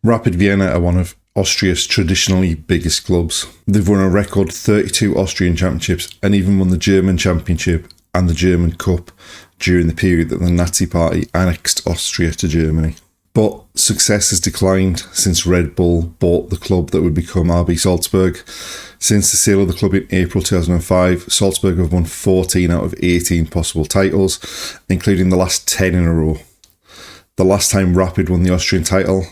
Rapid Vienna are one of Austria's traditionally biggest clubs. They've won a record 32 Austrian championships and even won the German Championship and the German Cup during the period that the Nazi Party annexed Austria to Germany. But success has declined since Red Bull bought the club that would become RB Salzburg. Since the sale of the club in April 2005, Salzburg have won 14 out of 18 possible titles, including the last 10 in a row. The last time Rapid won the Austrian title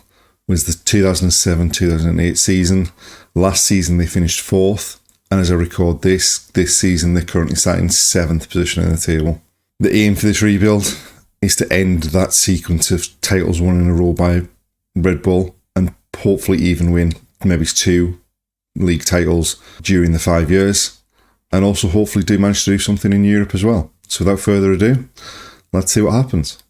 was the 2007-2008 season. Last season they finished 4th, and as I record this season they're currently sat in 7th position in the table. The aim for this rebuild is to end that sequence of titles won in a row by Red Bull and hopefully even win maybe 2 league titles during the 5 years, and also hopefully do manage to do something in Europe as well. So without further ado, let's see what happens.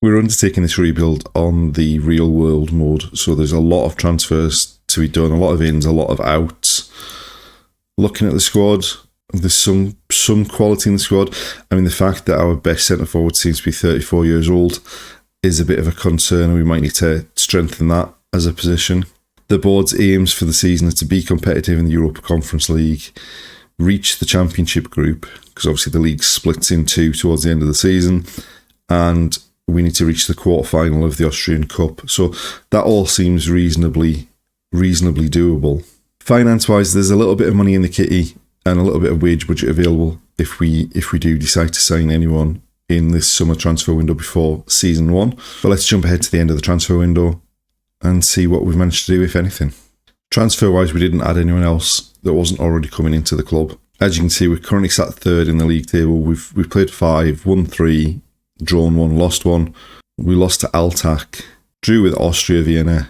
We're undertaking this rebuild on the real world mode, so there's a lot of transfers to be done, a lot of ins, a lot of outs. Looking at the squad, there's some quality in the squad. I mean, the fact that our best centre forward seems to be 34 years old is a bit of a concern, and we might need to strengthen that as a position. The board's aims for the season are to be competitive in the Europa Conference League, reach the Championship group, because obviously the league splits in two towards the end of the season, and we need to reach the quarter-final of the Austrian Cup. So that all seems reasonably doable. Finance-wise, there's a little bit of money in the kitty and a little bit of wage budget available if we do decide to sign anyone in this summer transfer window before season 1. But let's jump ahead to the end of the transfer window and see what we've managed to do, if anything. Transfer-wise, we didn't add anyone else that wasn't already coming into the club. As you can see, we're currently sat 3rd in the league table. We've played 5, won 3, drawn 1, lost 1. We lost to Altach, drew with Austria Vienna,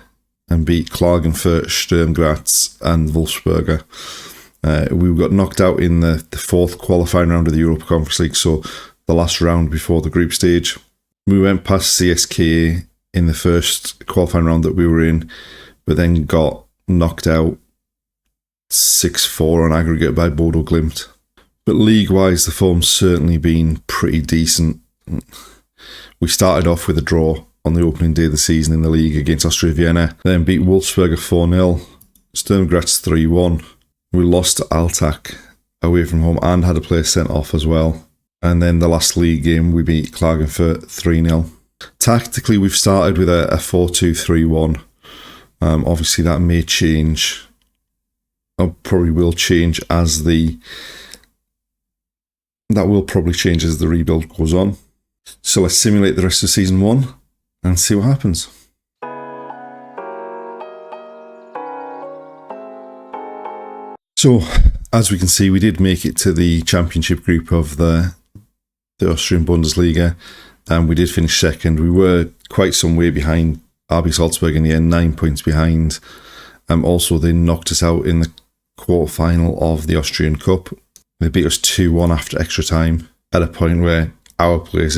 and beat Klagenfurt, Sturm Graz and Wolfsberger. We got knocked out in the 4th qualifying round of the Europa Conference League, so the last round before the group stage. We went past CSKA in the first qualifying round that we were in, but then got knocked out 6-4 on aggregate by Bodo Glimt. But league-wise, the form's certainly been pretty decent. We started off with a draw on the opening day of the season in the league against Austria Vienna, then beat Wolfsberger 4-0, Sturm Graz 3-1. We lost to Altach away from home and had a player sent off as well. And then the last league game, we beat Klagenfurt 3-0. Tactically, we've started with a 4-2-3-1. Obviously, that may change, or probably will change as the rebuild goes on. So let's simulate the rest of season 1 and see what happens. So, as we can see, we did make it to the Championship group of the Austrian Bundesliga, and we did finish 2nd. We were quite some way behind RB Salzburg in the end, 9 points behind. Also, they knocked us out in the quarter-final of the Austrian Cup. They beat us 2-1 after extra time, at a point where our players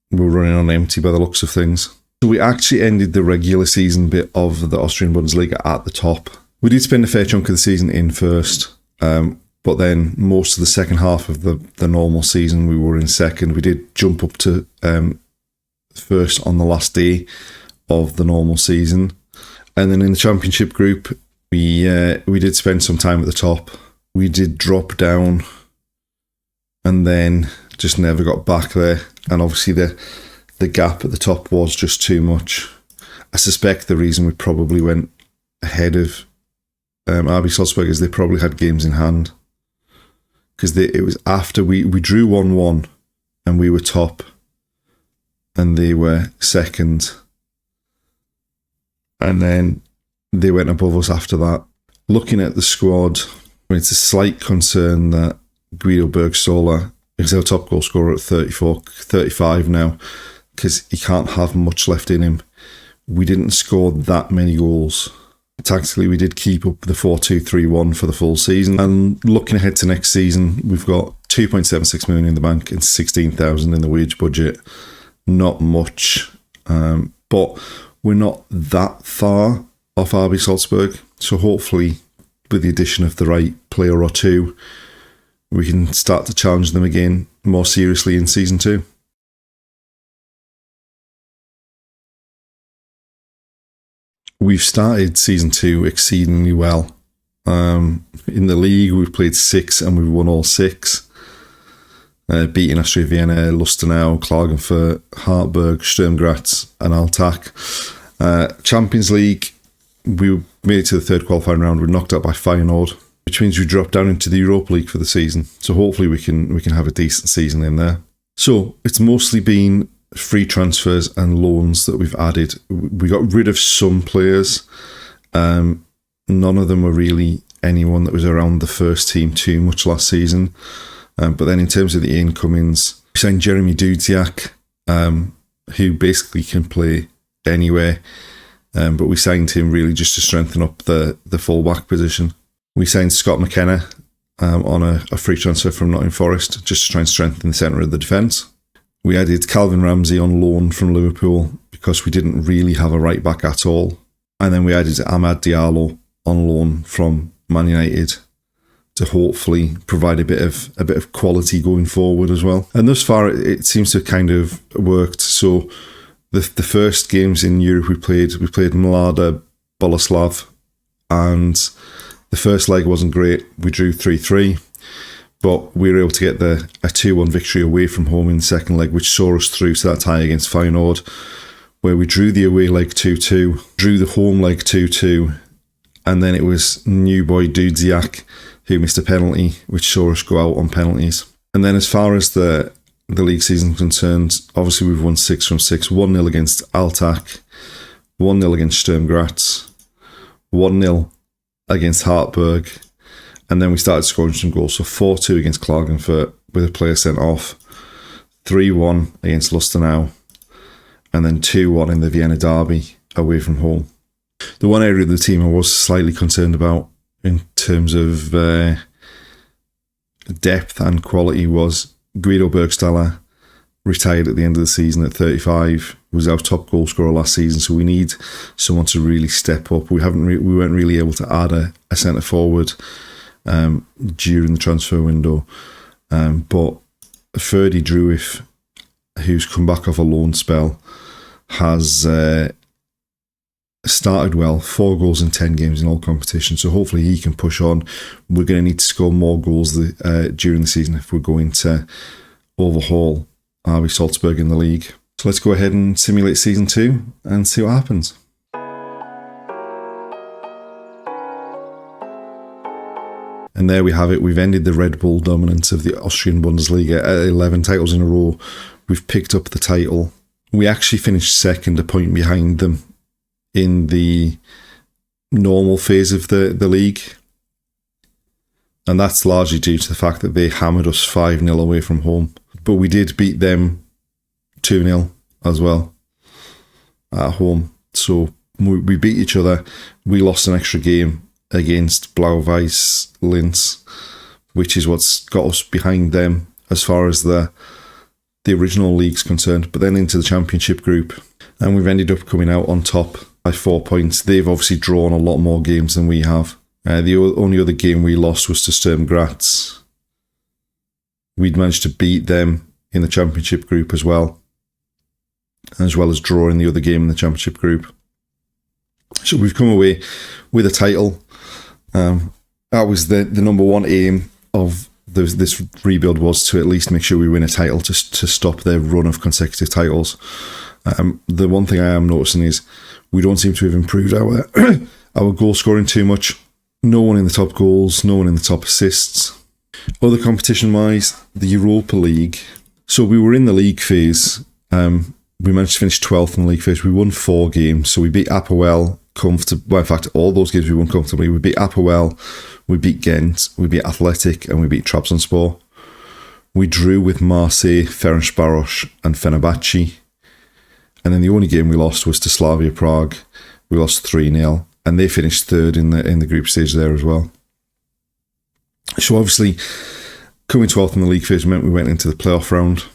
were running on empty by the looks of things. So we actually ended the regular season bit of the Austrian Bundesliga at the top. We did spend a fair chunk of the season in first, but then most of the second half of the normal season we were in 2nd. We did jump up to first on the last day of the normal season. And then in the Championship group, we did spend some time at the top. We did drop down and then just never got back there. And obviously the gap at the top was just too much. I suspect the reason we probably went ahead of RB Salzburg is they probably had games in hand. Because it was after we drew 1-1 and we were top and they were 2nd. And then they went above us after that. Looking at the squad, it's a slight concern that Guido Bergstola is our top goal scorer at 35 now, because he can't have much left in him. We didn't score that many goals. Tactically, we did keep up the 4-2-3-1 for the full season. And looking ahead to next season, we've got 2.76 million in the bank and 16,000 in the wage budget. Not much, but we're not that far off RB Salzburg. So hopefully, with the addition of the right player or two, we can start to challenge them again more seriously in season 2. We've started season 2 exceedingly well. In the league, we've played 6 and we've won all 6. Beating Austria, Vienna, Lustenau, Klagenfurt, Hartberg, Sturm Graz and Altach. Champions League, we made it to the third qualifying round. We were knocked out by Feyenoord, which means we dropped down into the Europa League for the season. So hopefully we can have a decent season in there. So it's mostly been free transfers and loans that we've added. We got rid of some players. None of them were really anyone that was around the first team too much last season. But then in terms of the incomings, we signed Jeremy Dudziak, who basically can play anywhere. But we signed him really just to strengthen up the fullback position. We signed Scott McKenna on a free transfer from Nottingham Forest, just to try and strengthen the centre of the defence. We added Calvin Ramsey on loan from Liverpool because we didn't really have a right back at all. And then we added Amad Diallo on loan from Man United to hopefully provide a bit of quality going forward as well. And thus far, it seems to have kind of worked. So the first games in Europe we played Mlada Boleslav, and the first leg wasn't great. We drew 3-3, but we were able to get a 2-1 victory away from home in the second leg, which saw us through to that tie against Feyenoord, where we drew the away leg 2-2, drew the home leg 2-2, and then it was new boy Dudziak who missed a penalty, which saw us go out on penalties. And then as far as the league season concerned, obviously we've won 6 from 6, 1-0 against Altach, 1-0 against Sturm Graz, 1-0 against Hartberg, and then we started scoring some goals. So 4-2 against Klagenfurt with a player sent off, 3-1 against Lustenau, and then 2-1 in the Vienna derby away from home. The one area of the team I was slightly concerned about in terms of depth and quality was Guido Bergstaller, retired at the end of the season at 35, was our top goal scorer last season. So we need someone to really step up. We weren't really able to add a centre forward during the transfer window, but Ferdy Druif, who's come back off a loan spell, has started well, 4 goals in 10 games in all competitions, so hopefully he can push on. We're going to need to score more goals during the season if we're going to overhaul RB Salzburg in the league. So let's go ahead and simulate season 2 and see what happens. And there we have it. We've ended the Red Bull dominance of the Austrian Bundesliga at 11 titles in a row. We've picked up the title. We actually finished second, a point behind them in the normal phase of the league. And that's largely due to the fact that they hammered us 5-0 away from home. But we did beat them 2-0 as well at home. So we beat each other. We lost an extra game against Blau-Weiss Linz, which is what's got us behind them as far as the original league's concerned. But then into the championship group, and we've ended up coming out on top by 4 points. They've obviously drawn a lot more games than we have. The only other game we lost was to Sturm Graz. We'd managed to beat them in the championship group as well as drawing the other game in the championship group. So we've come away with a title. That was the number one aim of this rebuild, was to at least make sure we win a title to stop their run of consecutive titles. The one thing I am noticing is we don't seem to have improved our our goal scoring too much. No one in the top goals, no one in the top assists. Other competition-wise, the Europa League. So we were in the league phase. We managed to finish 12th in the league phase. We won 4 games. So we beat Apoel comfortably. Well, in fact, all those games we won comfortably. We beat Apoel, we beat Ghent, we beat Athletic, and we beat Trabzonspor. We drew with Marseille, Ferencváros, and Fenerbahce. And then the only game we lost was to Slavia Prague. We lost 3-0, and they finished 3rd in the group stage there as well. So obviously, coming 12th in the league phase meant we went into the playoff round,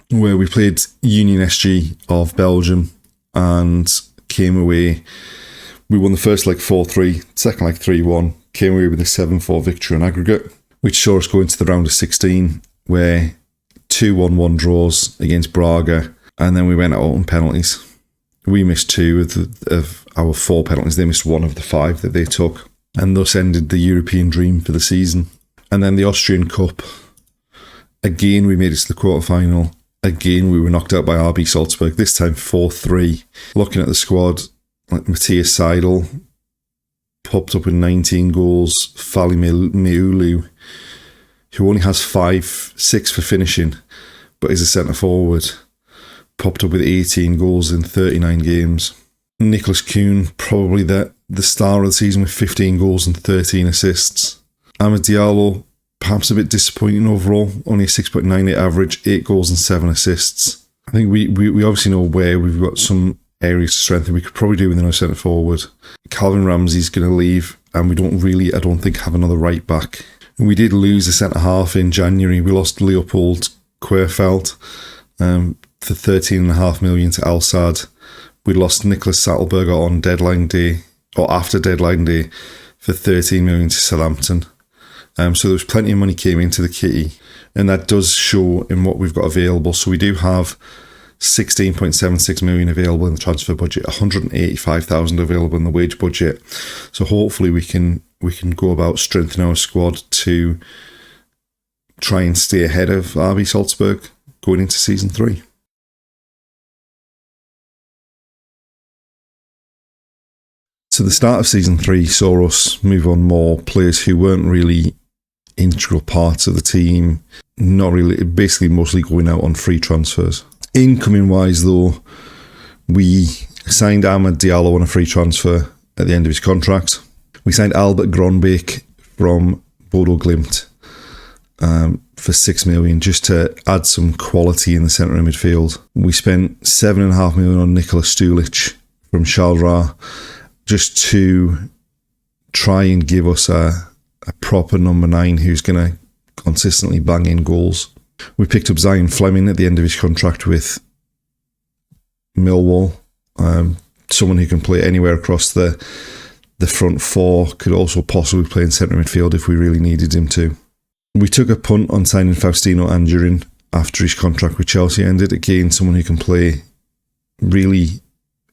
where we played Union SG of Belgium and came away. We won the first leg 4-3, second leg 3-1, came away with a 7-4 victory on aggregate, which saw us go into the round of 16, where 2 1-1 draws against Braga, and then we went out on penalties, We missed 2 of our 4 penalties. They missed 1 of the 5 that they took, and thus ended the European dream for the season. And then the Austrian Cup. Again, we made it to the quarterfinal. Again, we were knocked out by RB Salzburg, this time 4-3. Looking at the squad, like Matthias Seidel popped up with 19 goals. Fali Meulu, who only has 6 for finishing, but is a centre-forward, popped up with 18 goals in 39 games. Nicholas Kuhn, probably the star of the season with 15 goals and 13 assists. Amad Diallo, perhaps a bit disappointing overall, only a 6.98 average, 8 goals and 7 assists. I think we obviously know where we've got some areas to strengthen. We could probably do with another centre forward. Calvin Ramsey's going to leave, and we don't really, I don't think, have another right back. And we did lose a centre half in January. We lost Leopold Querfeld for 13.5 million to Al Sadd. We lost Nicholas Sattelberger on deadline day, or after deadline day, for 13 million to Southampton. So there was plenty of money came into the kitty, and that does show in what we've got available. So we do have 16.76 million available in the transfer budget, 185,000 available in the wage budget. So hopefully we can go about strengthening our squad to try and stay ahead of RB Salzburg going into season 3. So the start of season 3 saw us move on more players who weren't really integral parts of the team, not really, basically mostly going out on free transfers. Incoming wise though, we signed Amad Diallo on a free transfer at the end of his contract. We signed Albert Gronbeek from Bodo Glimt for 6 million just to add some quality in the centre of midfield. We spent 7.5 million on Nikola Stulic from Charleroi just to try and give us a proper number 9 who's going to consistently bang in goals. We picked up Zion Fleming at the end of his contract with Millwall. Someone who can play anywhere across the front 4, could also possibly play in centre midfield if we really needed him to. We took a punt on signing Faustino Angerin after his contract with Chelsea ended. Again, someone who can play really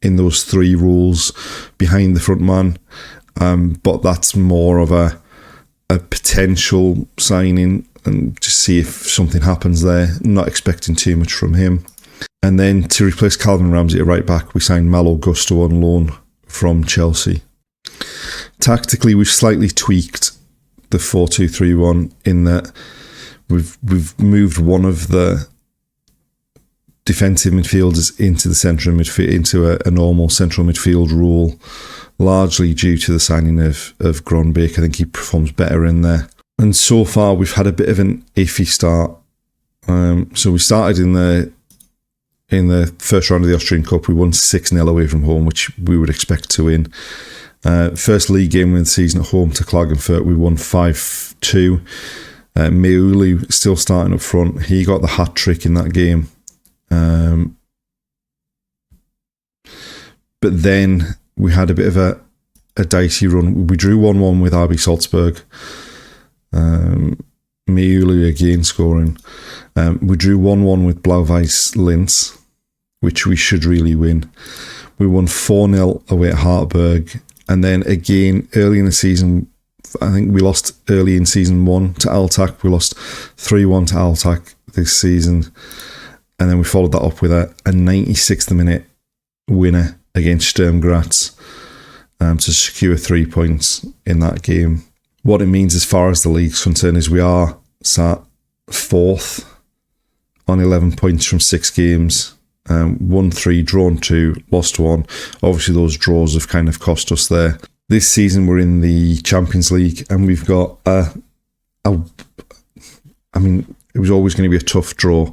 in those 3 roles behind the front man. But that's more of a potential signing, and just see if something happens there. Not expecting too much from him. And then to replace Calvin Ramsey at right back, we signed Malo Gusto on loan from Chelsea. Tactically, we've slightly tweaked the 4-2-3-1 in that we've moved one of the defensive midfielders into the central midfield, into a normal central midfield role, largely due to the signing of Gronbeek. I think he performs better in there. And so far, we've had a bit of an iffy start. So we started in the first round of the Austrian Cup. We won 6-0 away from home, which we would expect to win. First league game of the season at home to Klagenfurt, we won 5-2. Meulu still starting up front. He got the hat trick in that game. But then we had a bit of a dicey run. We drew 1-1 with RB Salzburg. Meulu again scoring. We drew 1-1 with Blau-Weiss Linz, which we should really win. We won 4-0 away at Hartberg. And then again, early in the season, I think we lost early in season 1 to Altac. We lost 3-1 to Altac this season. And then we followed that up with a 96th minute winner against Sturm Graz to secure 3 points in that game. What it means as far as the league's concerned is we are sat 4th on 11 points from 6 games. Won 3, drawn 2, lost 1. Obviously those draws have kind of cost us there. This season we're in the Champions League, and we've got it was always going to be a tough draw.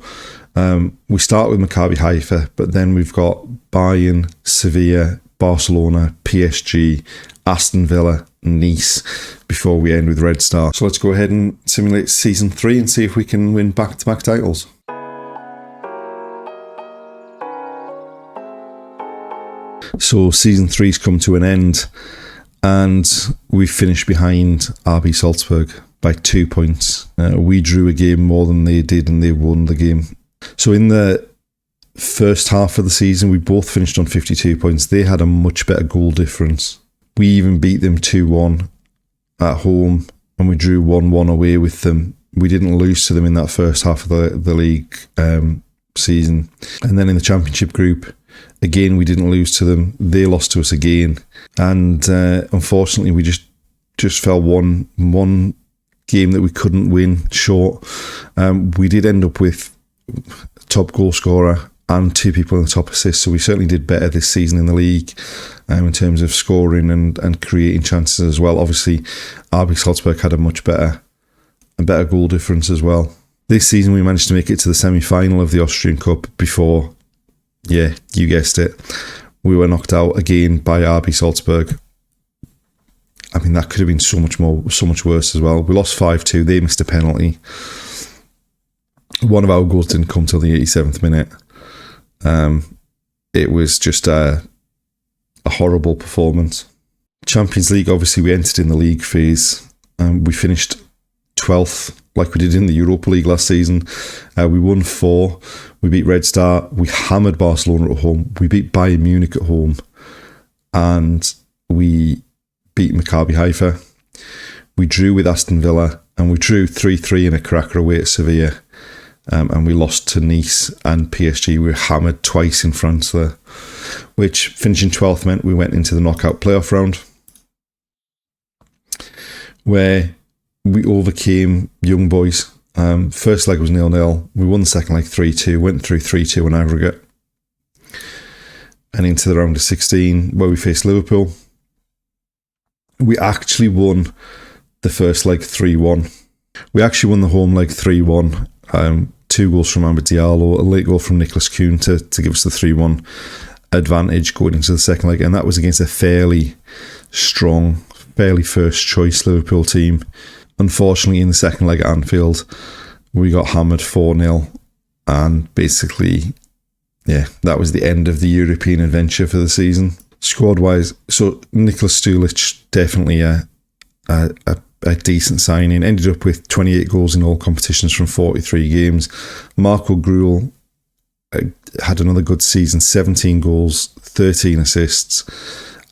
We start with Maccabi Haifa, but then we've got Bayern, Sevilla, Barcelona, PSG, Aston Villa, Nice, before we end with Red Star. So let's go ahead and simulate season 3 and see if we can win back-to-back titles. So season 3's come to an end, and we finished behind RB Salzburg by 2 points. We drew a game more than they did, and they won the game. So in the first half of the season, we both finished on 52 points. They had a much better goal difference. We even beat them 2-1 at home, and we drew 1-1 away with them. We didn't lose to them in that first half of the league season. And then in the championship group, again, we didn't lose to them. They lost to us again. And unfortunately, we just fell one game that we couldn't win short. We did end up with top goal scorer and 2 people in the top assists, so we certainly did better this season in the league in terms of scoring and creating chances as well. Obviously, RB Salzburg had a much better goal difference as well. This season we managed to make it to the semi-final of the Austrian Cup before, yeah, you guessed it, we were knocked out again by RB Salzburg. I mean, that could have been so much worse as well. We lost 5-2. They missed a penalty. One of our goals didn't come till the 87th minute. It was just a horrible performance. Champions League, obviously, we entered in the league phase. We finished 12th, like we did in the Europa League last season. We won 4. We beat Red Star. We hammered Barcelona at home. We beat Bayern Munich at home. And we beat Maccabi Haifa. We drew with Aston Villa, and we drew 3-3 in a cracker away at Sevilla. And we lost to Nice and PSG. We were hammered twice in France there, which finishing 12th meant we went into the knockout playoff round, where we overcame Young Boys. First leg was 0-0. We won the second leg 3-2, went through 3-2 in aggregate, and into the round of 16 where we faced Liverpool. We actually won the first leg 3-1. We actually won the home leg 3-1. 2 goals from Amad Diallo, a late goal from Nicholas Kuhn to give us the 3-1 advantage going into the second leg, and that was against a fairly strong, fairly first choice Liverpool team. Unfortunately, in the second leg at Anfield, we got hammered 4-0, and basically, yeah, that was the end of the European adventure for the season. Squad-wise, so Nicholas Stulic, definitely a decent signing. Ended up with 28 goals in all competitions from 43 games. Marco Gruel had another good season, 17 goals, 13 assists.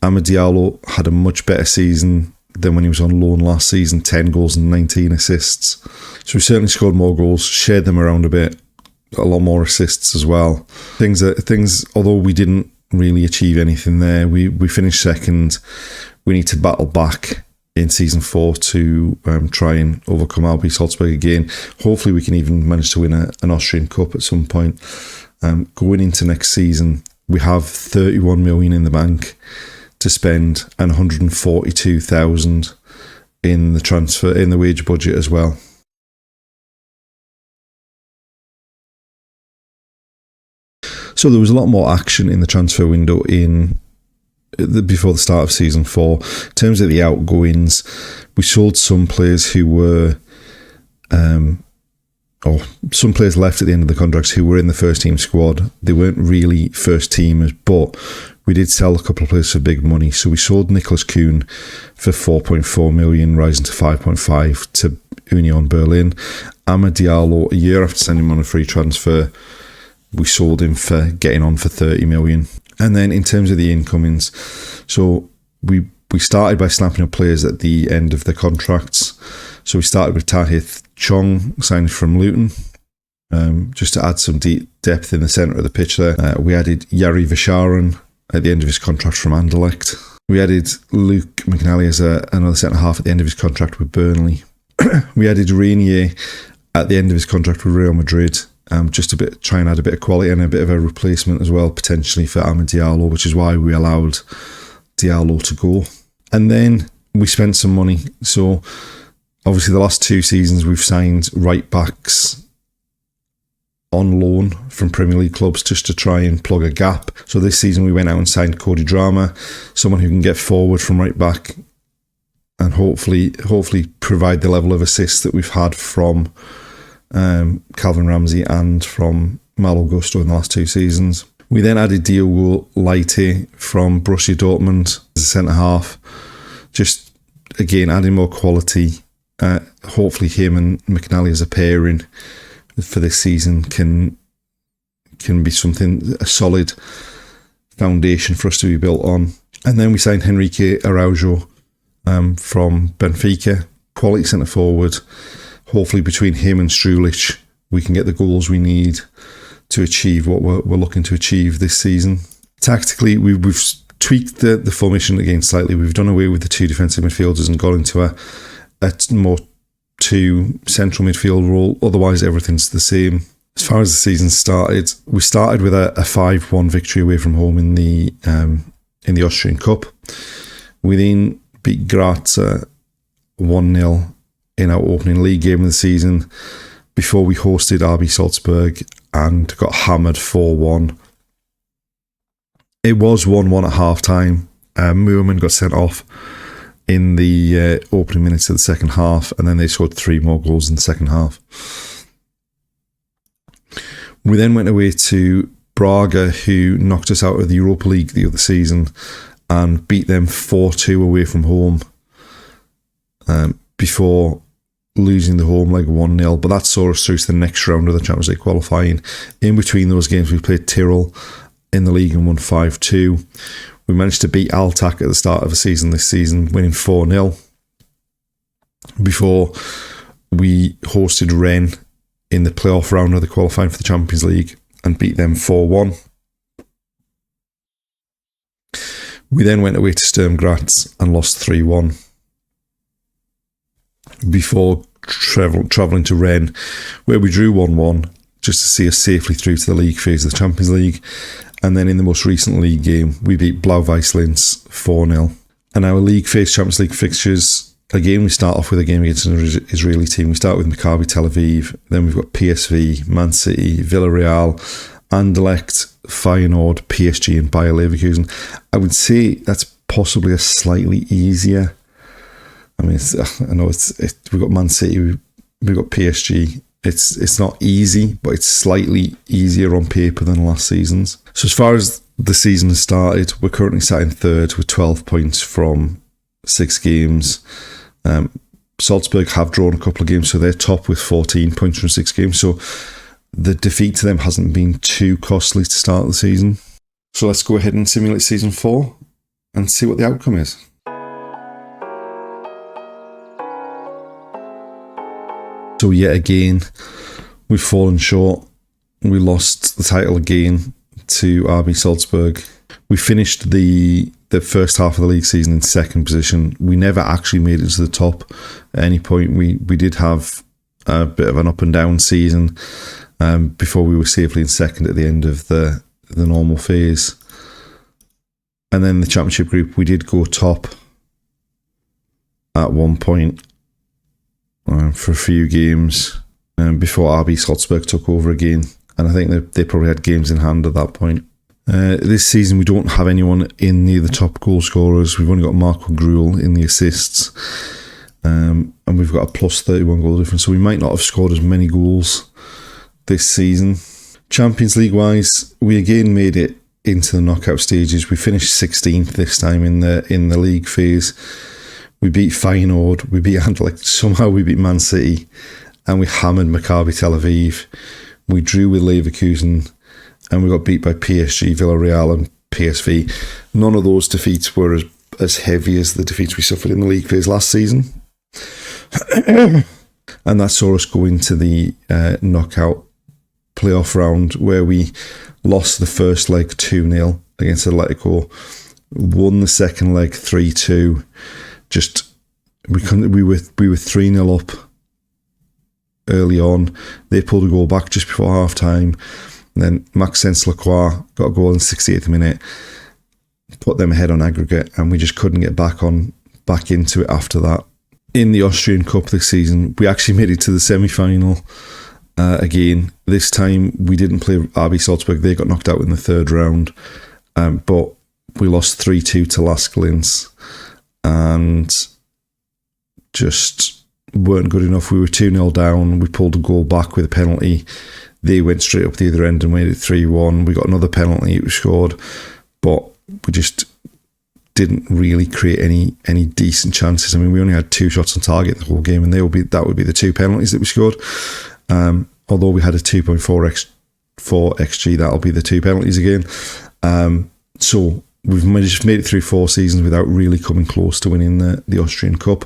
Amad Diallo had a much better season than when he was on loan last season, 10 goals and 19 assists. So we certainly scored more goals, shared them around a bit, a lot more assists as well. Things, although we didn't really achieve anything there, we finished second. We need to battle back in season 4 to try and overcome RB Salzburg again. Hopefully we can even manage to win an Austrian Cup at some point. Going into next season, we have 31 million in the bank to spend and 142,000 in the wage budget as well. So there was a lot more action in the transfer window before the start of season 4. In terms of the outgoings, we sold some players who were, some players left at the end of the contracts who were in the first team squad. They weren't really first teamers, but we did sell a couple of players for big money. So we sold Nicholas Kuhn for 4.4 million, rising to 5.5 to Union Berlin. Amad Diallo, a year after sending him on a free transfer, we sold him for getting on for 30 million. And then in terms of the incomings, so we started by snapping up players at the end of the contracts. So we started with Tahith Chong, signed from Luton, just to add some depth in the centre of the pitch there. We added Yari Visharan at the end of his contract from Anderlecht. We added Luke McNally as another centre-half at the end of his contract with Burnley. We added Renier at the end of his contract with Real Madrid. Just try and add a bit of quality and a bit of a replacement as well, potentially for Amad Diallo, which is why we allowed Diallo to go. And then we spent some money. So obviously the last 2 seasons we've signed right backs on loan from Premier League clubs just to try and plug a gap. So this season we went out and signed Cody Drama, someone who can get forward from right back and hopefully provide the level of assists that we've had from Calvin Ramsey and from Malo Gusto in the last 2 seasons. We then added Diogo Leite from Borussia Dortmund as a centre-half. Just, again, adding more quality. Hopefully him and McNally as a pairing for this season can can be a solid foundation for us to be built on. And then we signed Henrique Araujo from Benfica, quality centre forward. Hopefully between him and Strulich, we can get the goals we need to achieve what we're looking to achieve this season. Tactically, we've tweaked the formation again slightly. We've done away with the 2 defensive midfielders and got into a more 2 central midfield role. Otherwise, everything's the same. As far as the season started, we started with a 5-1 victory away from home in the Austrian Cup. We then beat Graz 1-0 in our opening league game of the season before we hosted RB Salzburg and got hammered 4-1. It was 1-1 at half-time. Moorman got sent off in the opening minutes of the second half, and then they scored 3 more goals in the second half. We then went away to Braga, who knocked us out of the Europa League the other season and beat them 4-2 away from home before losing the home leg 1-0. But that saw us through to the next round of the Champions League qualifying. In between those games, we played Tyrrell in the league and won 5-2. We managed to beat Altac at the start of the season this season, winning 4-0, before we hosted Rennes in the playoff round of the qualifying for the Champions League and beat them 4-1. We then went away to Sturm Graz and lost 3-1 before travelling to Rennes, where we drew 1-1 just to see us safely through to the league phase of the Champions League. And then in the most recent league game, we beat Blau-Weiß Linz 4-0. And our league phase Champions League fixtures, again, we start off with a game against an Israeli team. We start with Maccabi Tel Aviv. Then we've got PSV, Man City, Villarreal, Anderlecht, Feyenoord, PSG and Bayer Leverkusen. I would say that's possibly a slightly easier. I mean, we've got Man City, we've got PSG. It's not easy, but it's slightly easier on paper than last season's. So as far as the season has started, we're currently sat in third with 12 points from 6 games. Salzburg have drawn a couple of games, so they're top with 14 points from 6 games. So the defeat to them hasn't been too costly to start the season. So let's go ahead and simulate season 4 and see what the outcome is. So yet again, we've fallen short. We lost the title again to RB Salzburg. We finished the first half of the league season in 2nd position. We never actually made it to the top at any point. We did have a bit of an up and down season before we were safely in 2nd at the end of the normal phase. And then the championship group, we did go top at one point for a few games before RB Salzburg took over again. And I think they probably had games in hand at that point. This season, we don't have anyone in near the top goal scorers. We've only got Marco Gruel in the assists. And we've got a plus 31 goal difference. So we might not have scored as many goals this season. Champions League-wise, we again made it into the knockout stages. We finished 16th this time in the league phase. We beat Feyenoord, we beat Anderlecht, somehow we beat Man City, and we hammered Maccabi Tel Aviv. We drew with Leverkusen, and we got beat by PSG, Villarreal and PSV. None of those defeats were as heavy as the defeats we suffered in the league phase last season. And that saw us go into the knockout playoff round, where we lost the first leg 2-0 against Atletico, won the second leg 3-2. We were 3-0 up early on. They pulled a goal back just before half time. Then Maxence Lacroix got a goal in the 68th minute, put them ahead on aggregate, and we just couldn't get back into it after that. In the Austrian Cup this season, we actually made it to the semi-final again. This time we didn't play RB Salzburg. They got knocked out in the 3rd round, but we lost 3-2 to Lask Linz and just weren't good enough. We were 2-0 down. We pulled a goal back with a penalty. They went straight up the other end and made it 3-1. We got another penalty. It was scored, but we just didn't really create any decent chances. I mean, we only had 2 shots on target the whole game, and that would be the 2 penalties that we scored. Although we had a 2.4x for XG, that'll be the 2 penalties again. So we've just made it through 4 seasons without really coming close to winning the Austrian Cup.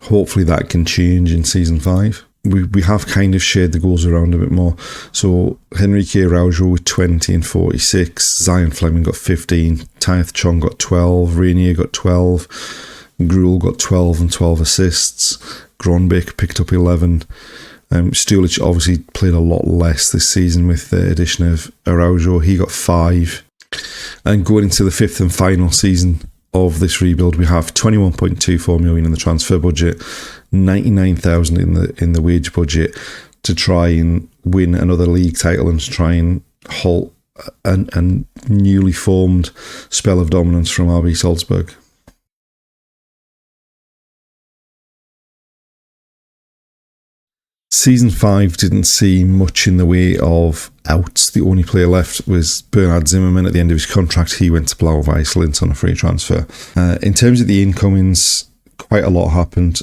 Hopefully that can change in season 5. We have kind of shared the goals around a bit more. So Henrique Araujo with 20 and 46, Zion Fleming got 15, Taith Chong got 12, Rainier got 12, Gruel got 12 and 12 assists, Gronbeck picked up 11. Stulich obviously played a lot less this season with the addition of Araujo. He got 5. And going into the 5th and final season of this rebuild, we have 21.24 million in the transfer budget, 99,000 in the wage budget to try and win another league title and to try and halt a newly formed spell of dominance from RB Salzburg. Season 5 didn't see much in the way of outs. The only player left was Bernhard Zimmermann at the end of his contract. He went to Blau-Weiß Linz on a free transfer. In terms of the incomings, quite a lot happened.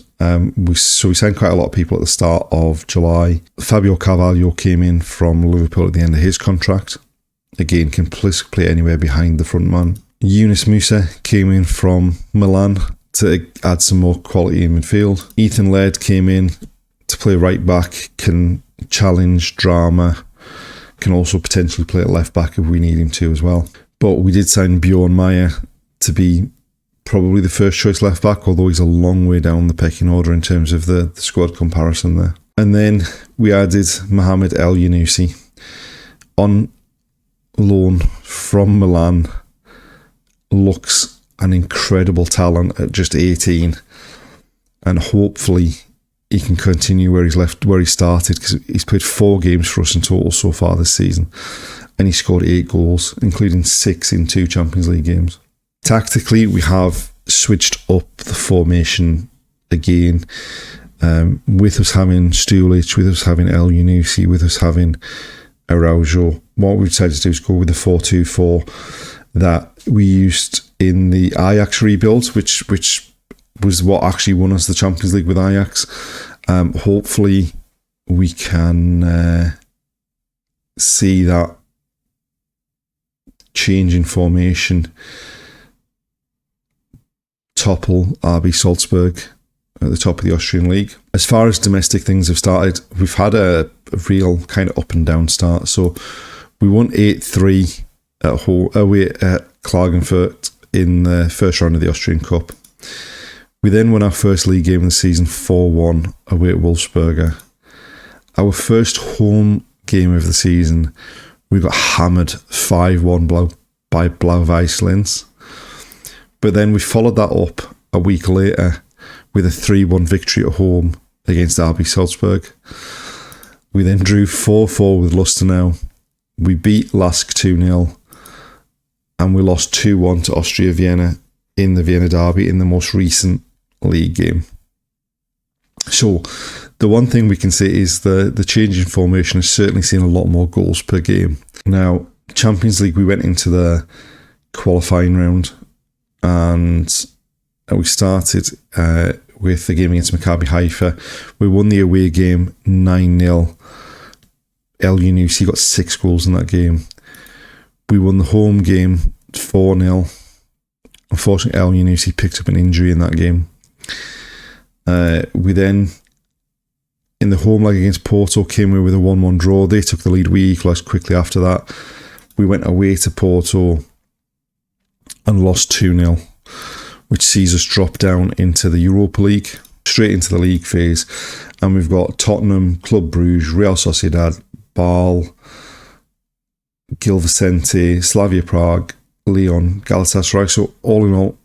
We signed quite a lot of people at the start of July. Fabio Carvalho came in from Liverpool at the end of his contract. Again, can play anywhere behind the front man. Yunus Musa came in from Milan to add some more quality in midfield. Ethan Laird came in to play right back, can challenge Drama, can also potentially play at left back if we need him to as well. But we did sign Bjorn Meyer to be probably the first choice left back, although he's a long way down the pecking order in terms of the squad comparison there. And then we added Mohamed El Yunusi on loan from Milan. Looks an incredible talent at just 18, and hopefully he can continue where he started, because he's played 4 games for us in total so far this season, and he scored 8 goals, including 6 in 2 Champions League games. Tactically, we have switched up the formation again, with us having Stulich, with us having El Yunusi, with us having Araujo. What we decided to do is go with the 4-2-4 that we used in the Ajax rebuild, which was what actually won us the Champions League with Ajax. Hopefully we can see that change in formation topple RB Salzburg at the top of the Austrian league. As far as domestic things have started, we've had a real kind of up and down start. So we won 8-3 at home, away at Klagenfurt in the first round of the Austrian Cup. We then won our first league game of the season 4-1 away at Wolfsberger. Our first home game of the season, we got hammered 5-1 by Blau-Weiß Linz. But then we followed that up a week later with a 3-1 victory at home against RB Salzburg. We then drew 4-4 with Lustenau. We beat Lask 2-0. And we lost 2-1 to Austria Vienna in the Vienna derby in the most recent league game. So the one thing we can say is the change in formation has certainly seen a lot more goals per game. Now, Champions League, we went into the qualifying round and we started with the game against Maccabi Haifa. We won the away game 9-0. El Yunusi got 6 goals in that game. We won the home game 4-0. Unfortunately, El Yunusi picked up an injury in that game. We then, in the home leg against Porto, came away with a 1-1 draw. They took the lead. We equalised quickly after that. We went away to Porto and lost 2-0, which sees us drop down into the Europa League, straight into the league phase. And we've got Tottenham, Club Brugge, Real Sociedad, Bâle, Gil Vicente, Slavia Prague, Lyon, Galatasaray. So all in all,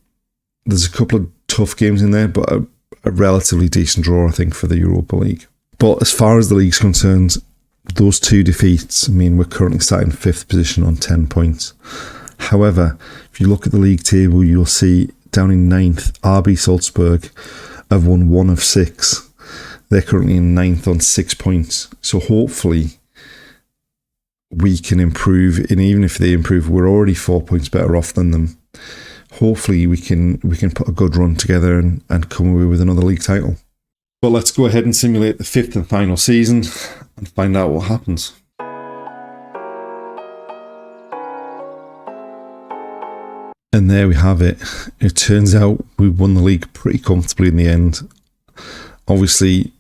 there's a couple of tough games in there, but a relatively decent draw, I think, for the Europa League. But as far as the league's concerned, those 2 defeats mean we're currently starting 5th position on 10 points. However, if you look at the league table, you'll see down in 9th, RB Salzburg have won 1 of 6. They're currently in 9th on 6 points. So hopefully we can improve, and even if they improve, we're already 4 points better off than them. Hopefully we can put a good run together and come away with another league title. But let's go ahead and simulate the 5th and final season and find out what happens. And there we have it. It turns out we won the league pretty comfortably in the end. Obviously,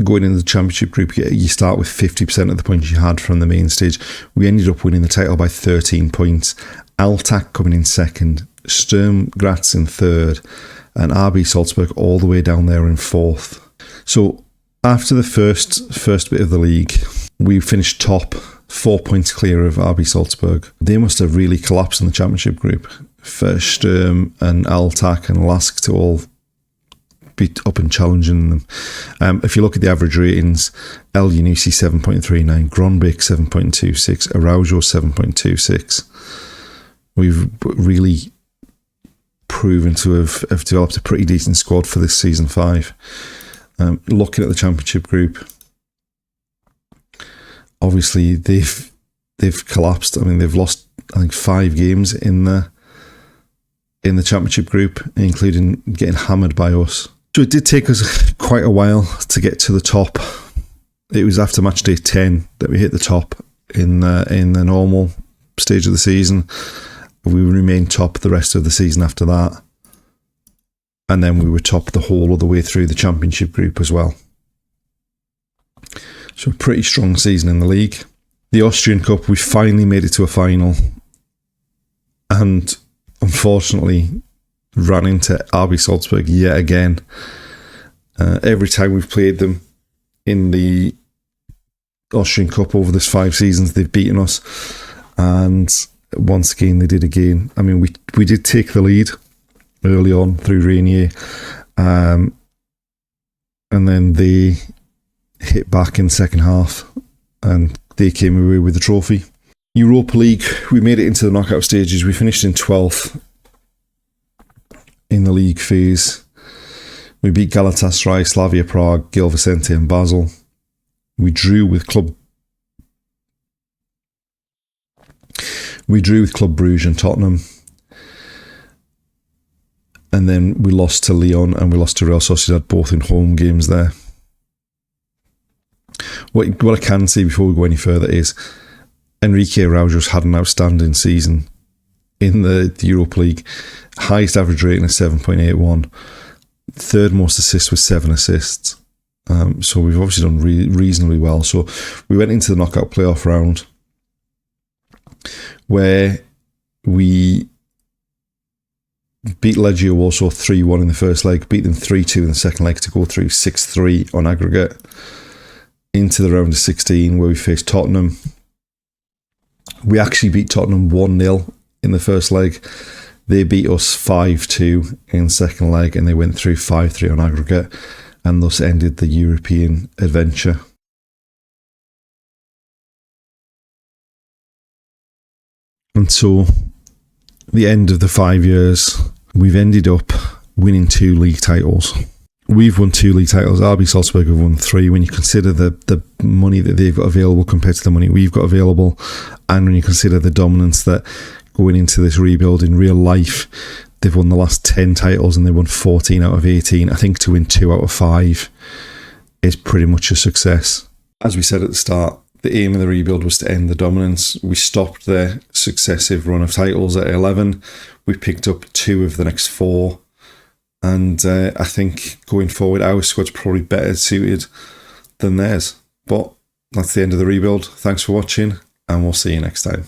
going into the championship group, you start with 50% of the points you had from the main stage. We ended up winning the title by 13 points. Altac coming in second, Sturm Graz in third, and RB Salzburg all the way down there in fourth. So after the first bit of the league, we finished top, 4 points clear of RB Salzburg. They must have really collapsed in the championship group. For Sturm and Altac and Lask to all be up and challenging them. If you look at the average ratings, El Yunusi 7.39, Gronbeck 7.26, Araujo 7.26. We've really proven to have developed a pretty decent squad for this season 5. Looking at the championship group, obviously they've collapsed. I mean, they've lost, I think, 5 games in the championship group, including getting hammered by us. So it did take us quite a while to get to the top. It was after match day 10 that we hit the top in the normal stage of the season. We remained top the rest of the season after that. And then we were top the whole of the way through the championship group as well. So a pretty strong season in the league. The Austrian Cup, we finally made it to a final. And unfortunately, ran into RB Salzburg yet again. Every time we've played them in the Austrian Cup over this 5 seasons, they've beaten us. And once again, they did again. I mean, we did take the lead early on through Rainier. And then they hit back in the second half and they came away with the trophy. Europa League, we made it into the knockout stages. We finished in 12th in the league phase. We beat Galatasaray, Slavia Prague, Gil Vicente and Basel. We drew with Club Brugge and Tottenham. And then we lost to Lyon and we lost to Real Sociedad, both in home games there. What I can say before we go any further is Enrique Araujo's had an outstanding season in the Europa League. Highest average rating is 7.81. Third most assists with 7 assists. So we've obviously done reasonably well. So we went into the knockout playoff round where we beat Legia Warsaw 3-1 in the first leg, beat them 3-2 in the second leg to go through 6-3 on aggregate. Into the round of 16 where we faced Tottenham. We actually beat Tottenham 1-0 in the first leg. They beat us 5-2 in the second leg and they went through 5-3 on aggregate and thus ended the European adventure. And so, the end of the 5 years, we've ended up winning 2 league titles. We've won 2 league titles. RB Salzburg have won 3. When you consider the money that they've got available compared to the money we've got available, and when you consider the dominance that going into this rebuild in real life, they've won the last 10 titles and they won 14 out of 18. I think to win 2 out of 5 is pretty much a success. As we said at the start, the aim of the rebuild was to end the dominance. We stopped their successive run of titles at 11. We picked up 2 of the next 4. And I think going forward, our squad's probably better suited than theirs. But that's the end of the rebuild. Thanks for watching, and we'll see you next time.